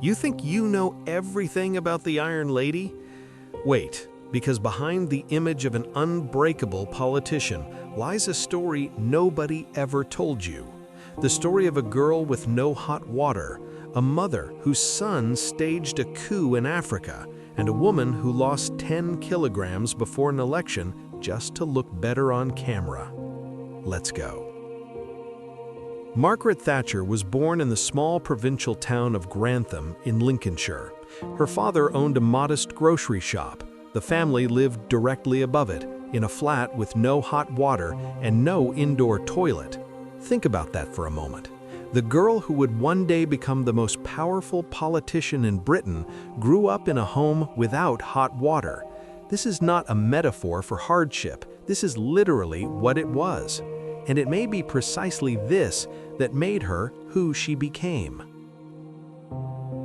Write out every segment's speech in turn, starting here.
You think you know everything about the Iron Lady? Wait, because behind the image of an unbreakable politician lies a story nobody ever told you. The story of a girl with no hot water, a mother whose son staged a coup in Africa, and a woman who lost 10 kilograms before an election just to look better on camera. Let's go. Margaret Thatcher was born in the small provincial town of Grantham in Lincolnshire. Her father owned a modest grocery shop. The family lived directly above it, in a flat with no hot water and no indoor toilet. Think about that for a moment. The girl who would one day become the most powerful politician in Britain grew up in a home without hot water. This is not a metaphor for hardship. This is literally what it was. And it may be precisely this that made her who she became.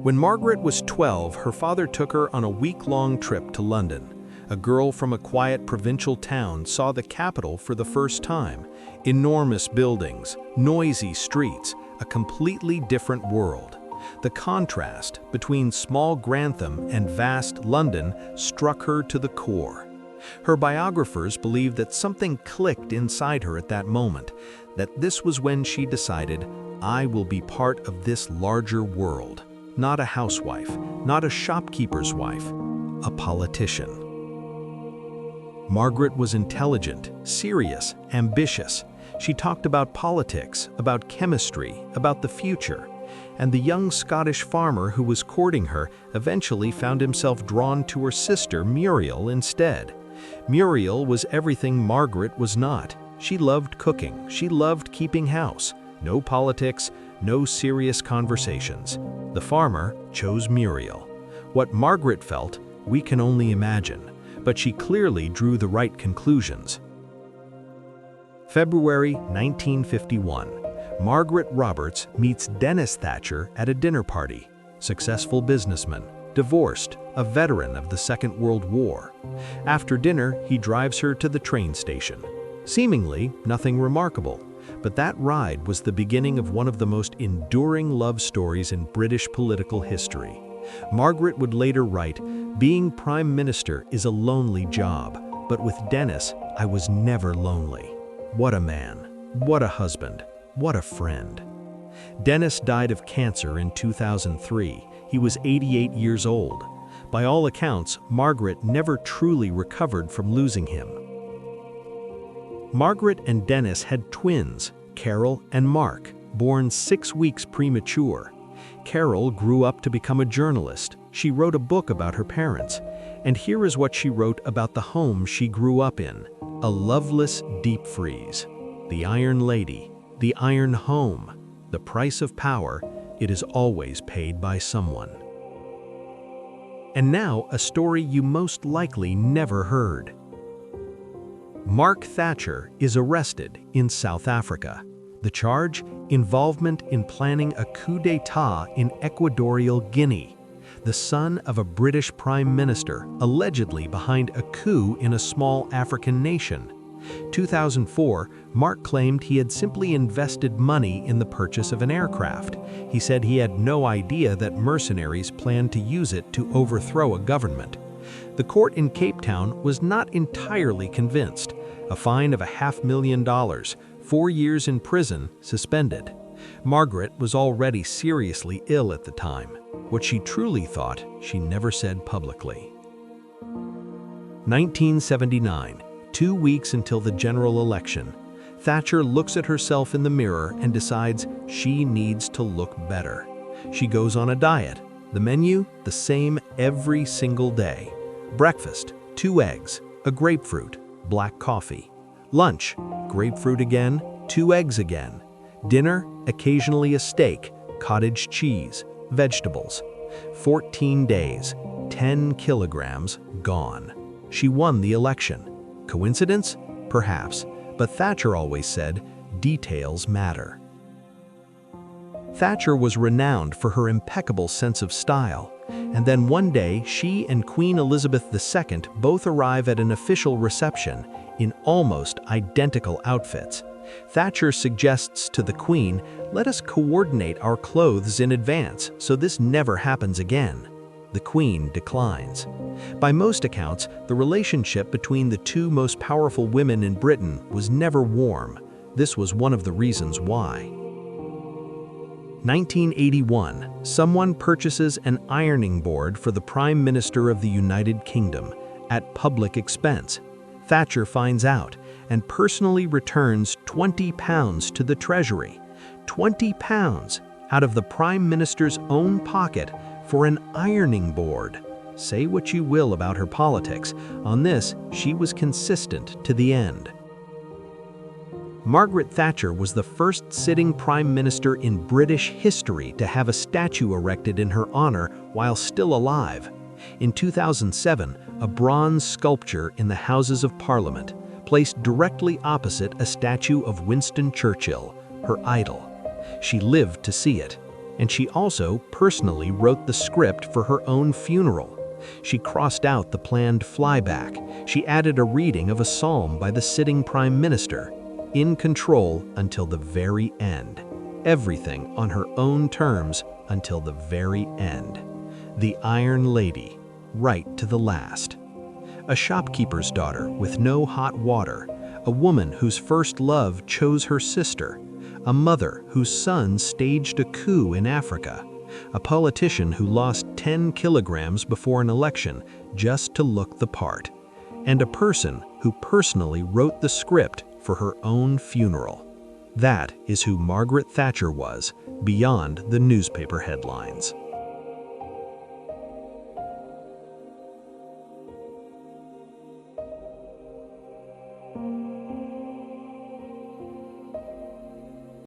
When Margaret was 12, her father took her on a week-long trip to London. A girl from a quiet provincial town saw the capital for the first time. Enormous buildings, noisy streets, a completely different world. The contrast between small Grantham and vast London struck her to the core. Her biographers believe that something clicked inside her at that moment, that this was when she decided, I will be part of this larger world. Not a housewife, not a shopkeeper's wife, a politician. Margaret was intelligent, serious, ambitious. She talked about politics, about chemistry, about the future. And the young Scottish farmer who was courting her eventually found himself drawn to her sister Muriel instead. Muriel was everything Margaret was not. She loved cooking. She loved keeping house. No politics, no serious conversations. The farmer chose Muriel. What Margaret felt, we can only imagine, but she clearly drew the right conclusions. February 1951. Margaret Roberts meets Dennis Thatcher at a dinner party. Successful businessman, divorced, a veteran of the Second World War. After dinner, he drives her to the train station. Seemingly nothing remarkable, but that ride was the beginning of one of the most enduring love stories in British political history. Margaret would later write, "Being Prime Minister is a lonely job, but with Dennis, I was never lonely. What a man, what a husband, what a friend." Dennis died of cancer in 2003. He was 88 years old. By all accounts, Margaret never truly recovered from losing him. Margaret and Dennis had twins, Carol and Mark, born 6 weeks premature. Carol grew up to become a journalist. She wrote a book about her parents. And here is what she wrote about the home she grew up in. A loveless deep freeze. The Iron Lady. The Iron Home. The price of power. It is always paid by someone. And now, a story you most likely never heard. Mark Thatcher is arrested in South Africa. The charge? Involvement in planning a coup d'etat in Equatorial Guinea. The son of a British Prime Minister, allegedly behind a coup in a small African nation. 2004, Mark claimed he had simply invested money in the purchase of an aircraft. He said he had no idea that mercenaries planned to use it to overthrow a government. The court in Cape Town was not entirely convinced. A fine of $500,000, 4 years in prison, suspended. Margaret was already seriously ill at the time. What she truly thought, she never said publicly. 1979, 2 weeks until the general election. Thatcher looks at herself in the mirror and decides she needs to look better. She goes on a diet. The menu, the same every single day. Breakfast, 2 eggs, a grapefruit, black coffee. Lunch, grapefruit again, 2 eggs again. Dinner, occasionally a steak, cottage cheese, vegetables. 14 days, 10 kilograms gone. She won the election. Coincidence? Perhaps, but Thatcher always said, details matter. Thatcher was renowned for her impeccable sense of style, and then one day she and Queen Elizabeth II both arrive at an official reception in almost identical outfits. Thatcher suggests to the Queen, "Let us coordinate our clothes in advance so this never happens again." The Queen declines. By most accounts, the relationship between the two most powerful women in Britain was never warm. This was one of the reasons why. 1981, someone purchases an ironing board for the Prime Minister of the United Kingdom at public expense. Thatcher finds out and personally returns £20 to the Treasury. £20 out of the Prime Minister's own pocket for an ironing board. Say what you will about her politics, on this she was consistent to the end. Margaret Thatcher was the first sitting Prime Minister in British history to have a statue erected in her honor while still alive. In 2007, a bronze sculpture in the Houses of Parliament placed directly opposite a statue of Winston Churchill, her idol. She lived to see it, and she also personally wrote the script for her own funeral. She crossed out the planned flyback. She added a reading of a psalm by the sitting Prime Minister, in control until the very end. Everything on her own terms until the very end. The Iron Lady, right to the last. A shopkeeper's daughter with no hot water, a woman whose first love chose her sister, a mother whose son staged a coup in Africa, a politician who lost 10 kilograms before an election just to look the part, and a person who personally wrote the script for her own funeral. That is who Margaret Thatcher was, beyond the newspaper headlines.